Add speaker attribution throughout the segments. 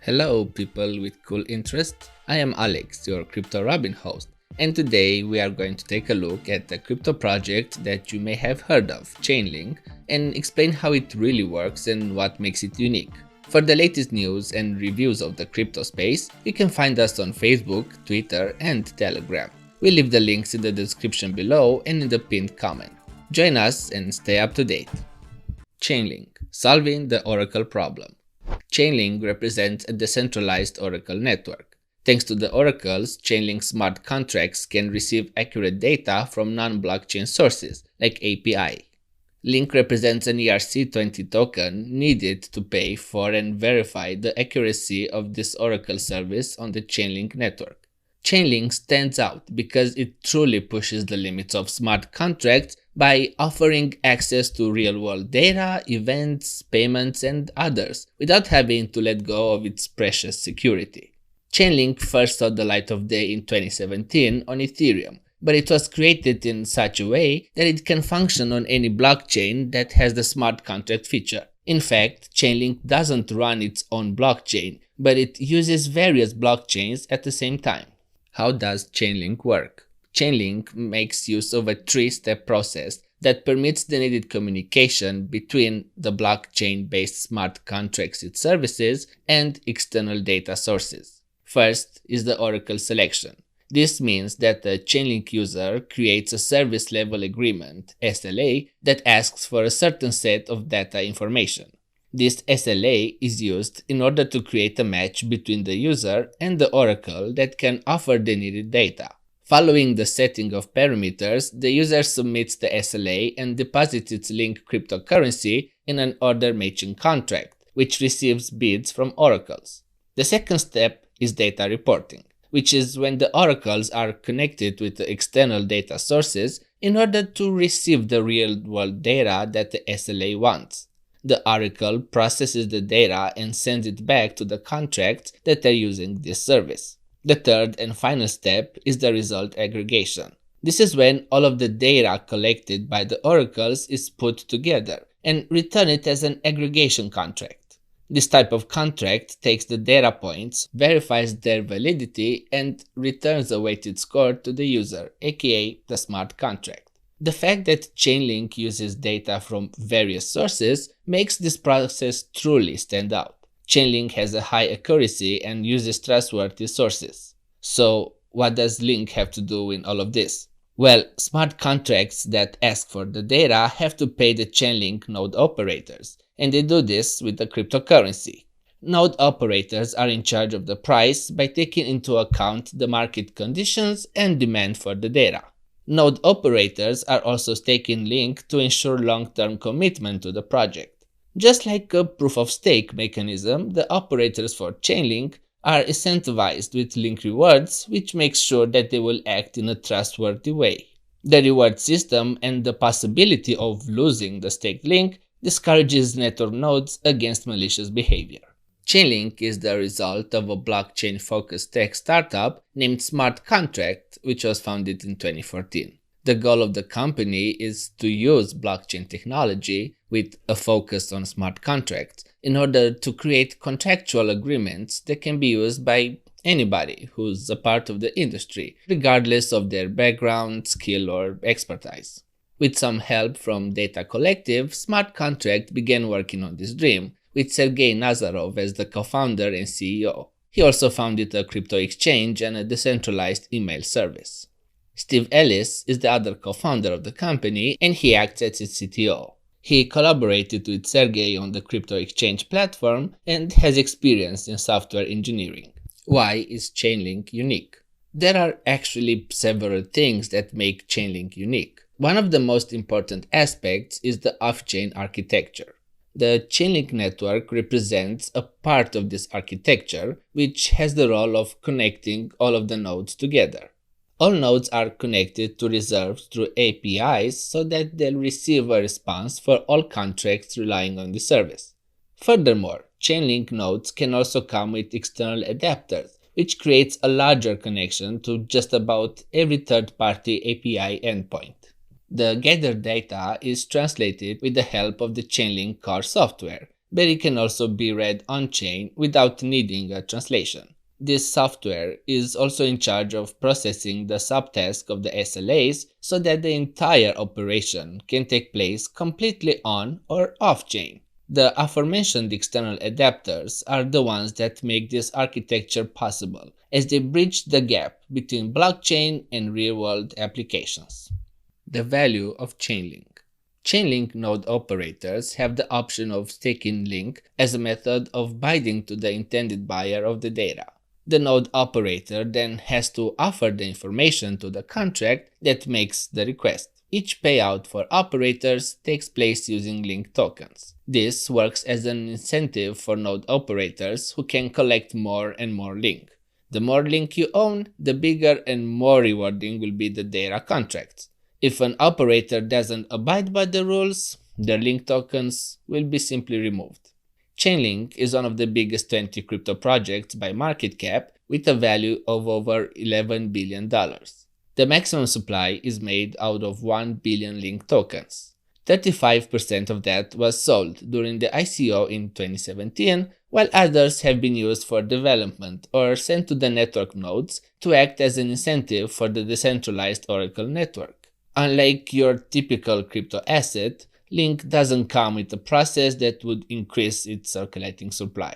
Speaker 1: Hello, people with cool interests. I am Alex, your Crypto Robin host, and today we are going to take a look at a crypto project that you may have heard of, Chainlink, and explain how it really works and what makes it unique. For the latest news and reviews of the crypto space, you can find us on Facebook, Twitter, and Telegram. We'll leave the links in the description below and in the pinned comment. Join us and stay up to date. Chainlink, solving the Oracle problem. Chainlink represents a decentralized Oracle network. Thanks to the oracles, Chainlink smart contracts can receive accurate data from non-blockchain sources, like API. Link represents an ERC20 token needed to pay for and verify the accuracy of this Oracle service on the Chainlink network. Chainlink stands out because it truly pushes the limits of smart contracts by offering access to real-world data, events, payments, and others without having to let go of its precious security. Chainlink first saw the light of day in 2017 on Ethereum, but it was created in such a way that it can function on any blockchain that has the smart contract feature. In fact, Chainlink doesn't run its own blockchain, but it uses various blockchains at the same time. How does Chainlink work? Chainlink makes use of a three-step process that permits the needed communication between the blockchain-based smart contracts it services and external data sources. First is the Oracle selection. This means that the Chainlink user creates a service level agreement, SLA, that asks for a certain set of data information. This SLA is used in order to create a match between the user and the oracle that can offer the needed data. Following the setting of parameters, the user submits the SLA and deposits its linked cryptocurrency in an order matching contract, which receives bids from oracles. The second step is data reporting, which is when the oracles are connected with the external data sources in order to receive the real-world data that the SLA wants. The oracle processes the data and sends it back to the contracts that are using this service. The third and final step is the result aggregation. This is when all of the data collected by the oracles is put together and returned as an aggregation contract. This type of contract takes the data points, verifies their validity, and returns a weighted score to the user, aka the smart contract. The fact that Chainlink uses data from various sources makes this process truly stand out. Chainlink has a high accuracy and uses trustworthy sources. So, what does Link have to do in all of this? Well, smart contracts that ask for the data have to pay the Chainlink node operators, and they do this with the cryptocurrency. Node operators are in charge of the price by taking into account the market conditions and demand for the data. Node operators are also staking Link to ensure long-term commitment to the project. Just like a proof-of-stake mechanism, the operators for Chainlink are incentivized with Link rewards, which makes sure that they will act in a trustworthy way. The reward system and the possibility of losing the staked Link discourages network nodes against malicious behavior. Chainlink is the result of a blockchain-focused tech startup named Smart Contract, which was founded in 2014. The goal of the company is to use blockchain technology with a focus on smart contracts in order to create contractual agreements that can be used by anybody who's a part of the industry, regardless of their background, skill, or expertise. With some help from Data Collective, Smart Contract began working on this dream, with Sergey Nazarov as the co-founder and CEO. He also founded a crypto exchange and a decentralized email service. Steve Ellis is the other co-founder of the company, and he acts as its CTO. He collaborated with Sergey on the crypto exchange platform and has experience in software engineering. Why is Chainlink unique? There are actually several things that make Chainlink unique. One of the most important aspects is the off-chain architecture. The Chainlink network represents a part of this architecture, which has the role of connecting all of the nodes together. All nodes are connected to reserves through APIs so that they'll receive a response for all contracts relying on the service. Furthermore, Chainlink nodes can also come with external adapters, which creates a larger connection to just about every third-party API endpoint. The gathered data is translated with the help of the Chainlink core software, but it can also be read on-chain without needing a translation. This software is also in charge of processing the subtask of the SLAs so that the entire operation can take place completely on or off-chain. The aforementioned external adapters are the ones that make this architecture possible, as they bridge the gap between blockchain and real-world applications. The value of Chainlink. Chainlink node operators have the option of staking link as a method of binding to the intended buyer of the data. The node operator then has to offer the information to the contract that makes the request. Each payout for operators takes place using link tokens. This works as an incentive for node operators who can collect more and more link. The more link you own, the bigger and more rewarding will be the data contracts. If an operator doesn't abide by the rules, their link tokens will be simply removed. Chainlink is one of the biggest 20 crypto projects by market cap with a value of over $11 billion. The maximum supply is made out of 1 billion link tokens. 35% of that was sold during the ICO in 2017, while others have been used for development or sent to the network nodes to act as an incentive for the decentralized Oracle network. Unlike your typical crypto asset, Link doesn't come with a process that would increase its circulating supply.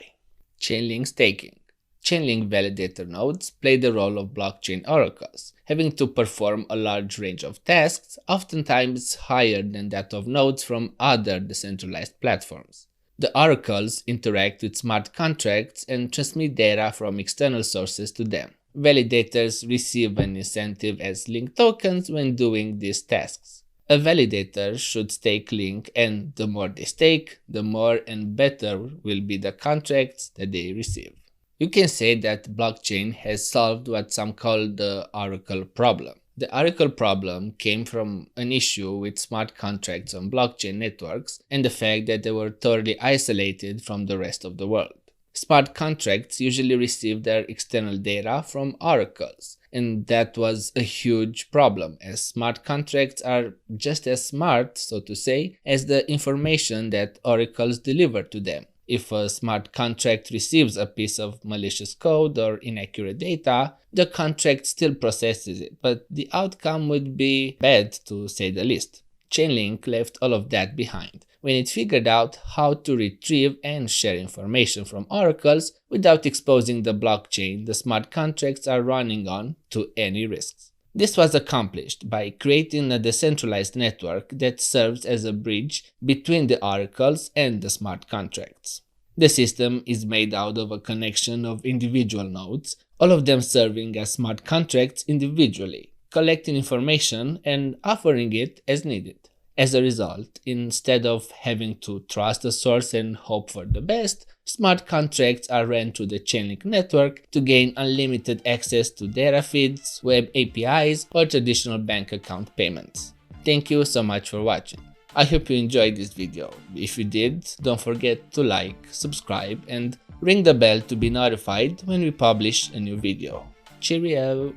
Speaker 1: Chainlink Staking. Chainlink validator nodes play the role of blockchain oracles, having to perform a large range of tasks, oftentimes higher than that of nodes from other decentralized platforms. The oracles interact with smart contracts and transmit data from external sources to them. Validators receive an incentive as link tokens when doing these tasks. A validator should stake link, and the more they stake, the more and better will be the contracts that they receive. You can say that blockchain has solved what some call the Oracle problem. The Oracle problem came from an issue with smart contracts on blockchain networks and the fact that they were totally isolated from the rest of the world. Smart contracts usually receive their external data from oracles, and that was a huge problem, as smart contracts are just as smart, so to say, as the information that oracles deliver to them. If a smart contract receives a piece of malicious code or inaccurate data, the contract still processes it, but the outcome would be bad, to say the least. Chainlink left all of that behind when it figured out how to retrieve and share information from oracles without exposing the blockchain the smart contracts are running on to any risks. This was accomplished by creating a decentralized network that serves as a bridge between the oracles and the smart contracts. The system is made out of a connection of individual nodes, all of them serving as smart contracts individually, collecting information and offering it as needed. As a result, instead of having to trust a source and hope for the best, smart contracts are ran through the Chainlink network to gain unlimited access to data feeds, web APIs, or traditional bank account payments. Thank you so much for watching. I hope you enjoyed this video. If you did, don't forget to like, subscribe, and ring the bell to be notified when we publish a new video. Cheerio!